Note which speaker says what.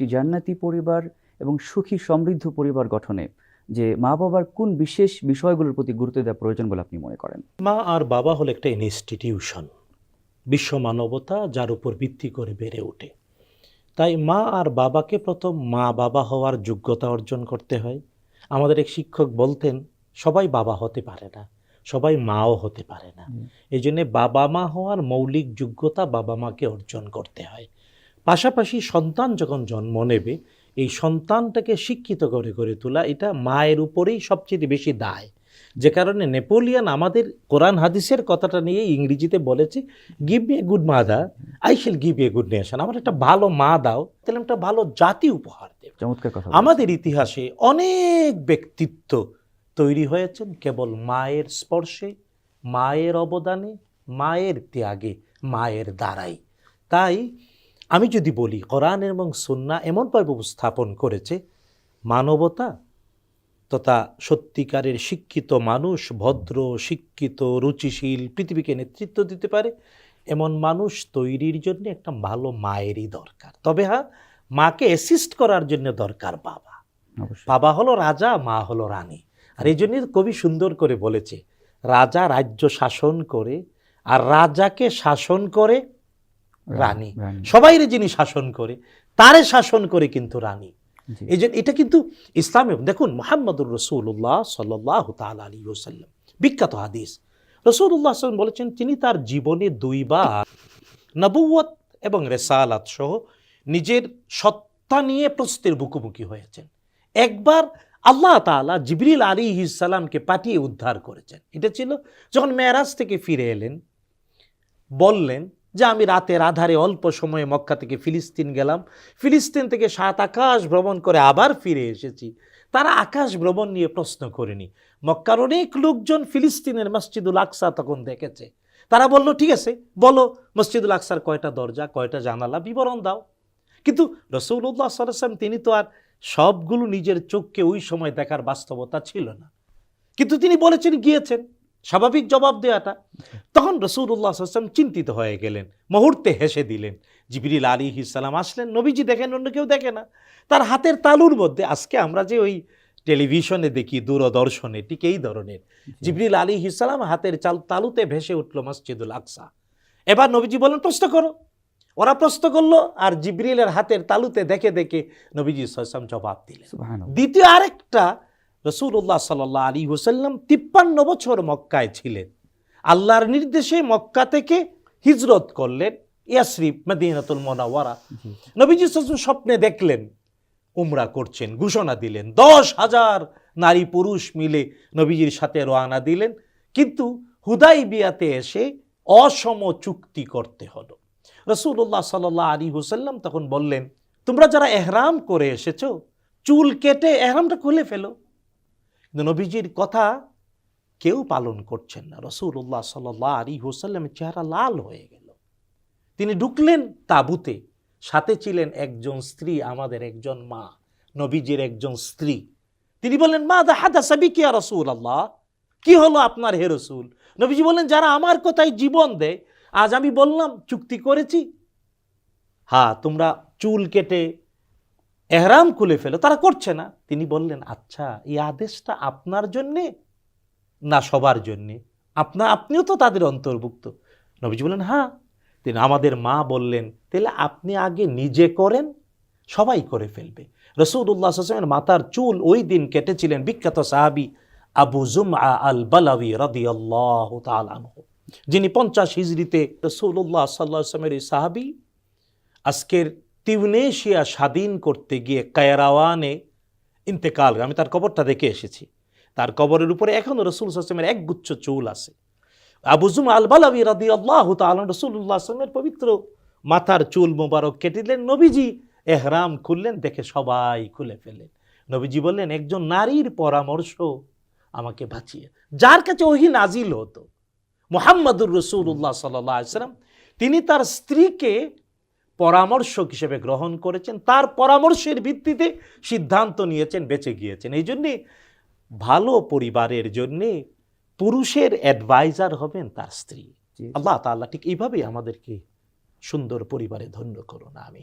Speaker 1: একটি জান্নাতি পরিবার এবং সুখী সমৃদ্ধ পরিবার গঠনে যে মা বাবার কোন বিশেষ বিষয়গুলোর প্রতি গুরুত্ব দেওয়া প্রয়োজন বলে আপনি মনে করেন?
Speaker 2: মা আর বাবা হলো একটা ইনস্টিটিউশন, বিশ্ব মানবতা যার উপর ভিত্তি করে বেড়ে ওঠে। তাই মা আর বাবাকে প্রথম মা বাবা হওয়ার যোগ্যতা অর্জন করতে হয়। আমাদের এক শিক্ষক বলতেন, সবাই বাবা হতে পারে না, সবাই মাও হতে পারে না। এই জন্যে বাবা মা হওয়ার মৌলিক যোগ্যতা বাবা মাকে অর্জন করতে হয়। পাশাপাশি সন্তান যখন জন্ম নেবে, এই সন্তানটাকে শিক্ষিত করে গড়ে তোলা, এটা মায়ের উপরেই সবচেয়ে বেশি দায়। যে কারণে নেপোলিয়ান আমাদের কোরআন হাদিসের কথাটা নিয়ে ইংরেজিতে বলেছে, give me a good mother, I shall give you a good nation. আমার একটা ভালো মা দাও, তাহলে একটা ভালো জাতি উপহার দেব।
Speaker 1: চমৎকার কথা।
Speaker 2: আমাদের ইতিহাসে অনেক ব্যক্তিত্ব তৈরি হয়েছেন কেবল মায়ের স্পর্শে, মায়ের অবদানে, মায়ের ত্যাগে, মায়ের দ্বারাই। তাই আমি যদি বলি, কোরআন এবং সুন্নাহ এমনভাবে উপস্থাপন করেছে, মানবতা তথা সত্যিকারের শিক্ষিত মানুষ, ভদ্র, শিক্ষিত, রুচিশীল, পৃথিবীকে নেতৃত্ব দিতে পারে এমন মানুষ তৈরির জন্য একটা ভালো মায়েরই দরকার। তবে হ্যাঁ, মাকে অ্যাসিস্ট করার জন্য দরকার বাবা। বাবা হলো রাজা, মা হলো রানী। আর এই জন্যই কবি সুন্দর করে বলেছে, রাজা রাজ্য শাসন করে আর রাজাকে শাসন করে রানী। সবাইরে যিনি শাসন করে তারে শাসন করে কিন্তু রানী। এই জন্য এটা কিন্তু ইসলামে দেখুন, মুহাম্মদুর রাসূলুল্লাহ সাল্লাল্লাহু তাআলা আলাইহি ওয়াসাল্লাম, বিখ্যাত হাদিস, রাসূলুল্লাহ সাল্লাল্লাহু আলাইহি ওয়াসাল্লাম বলেছেন, তিনি তার জীবনে দুইবার নবুয়ত এবং রিসালাত সহ নিজের সত্তা নিয়ে প্রশ্নের মুখোমুখি হয়েছেন। একবার আল্লাহ তাআলা জিবরিল আলাইহিস সালামকে পাঠিয়ে উদ্ধার করেছেন। এটা ছিল যখন মেরাজ থেকে ফিরে এলেন, বললেন যে আমি রাতের আধারে অল্প সময়ে মক্কা থেকে ফিলিস্তিন গেলাম, ফিলিস্তিন থেকে 7 আকাশ ভ্রমণ করে আবার ফিরে এসেছি। তারা আকাশ ভ্রমণ নিয়ে প্রশ্ন করেনি। মক্কার অনেক লোকজন ফিলিস্তিনের মসজিদুল আকসা তখন দেখেছে। তারা বলল, ঠিক আছে, বলো মসজিদুল আকসার কয়টা দরজা, কয়টা জানালা, বিবরণ দাও। কিন্তু রাসূলুল্লাহ সাল্লাল্লাহু আলাইহি ওয়াসাল্লাম তিনি তো আর সবগুলো নিজের চোখকে ওই সময় দেখার বাস্তবতা ছিল না, কিন্তু তিনি বলেছেন, গিয়েছেন, স্বাভাবিক জবাব দেওয়াটা। তখন রাসূলুল্লাহ সাল্লাল্লাহু আলাইহি ওয়াসাল্লাম চিন্তিত হয়ে গেলেন, মুহূর্তে হেসে দিলেন। জিবরিল আলাইহিস সালাম আসলেন, নবীজি দেখেন, অন্য কেউ দেখে না। তার হাতের তালুর মধ্যে, আজকে আমরা যে ওই টেলিভিশনে দেখি, দূরদর্শনে, ঠিক এই ধরনের, জিবরিল আলাইহিস সালাম হাতের তালুতে ভেসে উঠল মসজিদুল আকসা। এবার নবীজি বলেন, প্রশ্ন করো। ওরা প্রশ্ন করলো, আর জিবরিলের হাতের তালুতে দেখে দেখে নবীজি সাল্লাল্লাহু আলাইহি ওয়াসাল্লাম জবাব দিলেন। দ্বিতীয় আরেকটা, রাসূলুল্লাহ সাল্লাল্লাহু আলাইহি ওয়াসাল্লাম 53 বছর মক্কায় ছিলেন। আল্লাহর নির্দেশে মক্কা থেকে হিজরত করলেন ইয়াসরিব, মদিনাতুল মুনাওয়ারা। নবীজি সাল্লাল্লাহু আলাইহি ওয়াসাল্লাম স্বপ্নে দেখলেন উমরা করছেন, ঘোষণা দিলেন, 10,000 নারী পুরুষ মিলে নবীজির সাথে রওনা দিলেন। কিন্তু হুদাইবিয়াতে এসে অসম চুক্তি করতে হলো। রাসূলুল্লাহ সাল্লাল্লাহু আলাইহি ওয়াসাল্লাম তখন বললেন, তোমরা যারা ইহরাম করে এসেছো, চুল কেটে ইহরামটা খুলে ফেলো। কিন্তু নবীজির কথা কেউ পালন করছেন না। রাসূলুল্লাহ সাল্লাল্লাহু আলাইহি ওয়াসাল্লামের চেহারা লাল হয়ে গেল। তিনি ঢুকলেন তাঁবুতে, সাথে ছিলেন একজন স্ত্রী, আমাদের একজন মা, নবীজির একজন স্ত্রী। তিনি বললেন, মাযা হাদাসা বিকি ইয়া রাসূলুল্লাহ, কি হলো আপনার হে রাসূল? নবীজি বললেন, যারা আমার কথায় জীবন দেয়, আজ আমি বললাম চুক্তি করেছি, হ্যাঁ তোমরা চুল কেটে ইহরাম খুলে ফেলো, তারা করছে না। তিনি বললেন, আচ্ছা, এই আদেশটা আপনার জন্যে না সবার জন্যে? আপনিও তো তাদের অন্তর্ভুক্ত। নবীজি বললেন, হ্যাঁ। তিনি আমাদের মা বললেন, তাহলে আপনি আগে নিজে করেন, সবাই করে ফেলবে। রাসূলুল্লাহ সাল্লাল্লাহু আলাইহি ওয়াসাল্লামের মাথার চুল ওই দিন কেটেছিলেন বিখ্যাত সাহাবী আবু জুমআ আল বালাওয়ী রাদিয়াল্লাহু তাআলা আনহু, যিনি 50 হিজরিতে রাসূলুল্লাহ সাল্লাল্লাহু আলাইহি ওয়াসাল্লামের এই সাহাবী আজকের তিউনেশিয়া স্বাধীন করতে গিয়ে কায়রাওয়ানে ইন্তেকাল। আমি তার কবরটা দেখে এসেছি। তার কবরের উপরে এখনো রাসূল সাল্লাল্লাহু আলাইহি ওয়াসাল্লামের একগুচ্ছ চুল আছে। আবু জুমআ আল বালাওয়ী রাদিয়াল্লাহু তাআলা রাসূলুল্লাহ সাল্লাল্লাহু আলাইহি ওয়াসাল্লামের পবিত্র মাথার চুল মোবারক কেটে দিলেন। নবীজি ইহরাম খুললেন, দেখে সবাই খুলে ফেলেন। নবীজি বললেন, একজন নারীর পরামর্শ আমাকে বাঁচিয়ে, যার কাছে ওহী নাজিল হতো, মুহাম্মদুর রাসূলুল্লাহ সাল্লাল্লাহু আলাইহি ওয়াসাল্লাম, তিনি তার স্ত্রীকে পরামর্শক হিসেবে গ্রহণ করেছেন, তার পরামর্শের ভিত্তিতে সিদ্ধান্ত নিয়েছেন, বেঁচে গিয়েছেন। এই জন্যে ভালো পরিবারের জন্যে পুরুষের অ্যাডভাইজার হবেন তার স্ত্রী। আল্লাহ তাআলা ঠিক এইভাবেই আমাদেরকে সুন্দর পরিবারে ধন্য করুন। আমিন।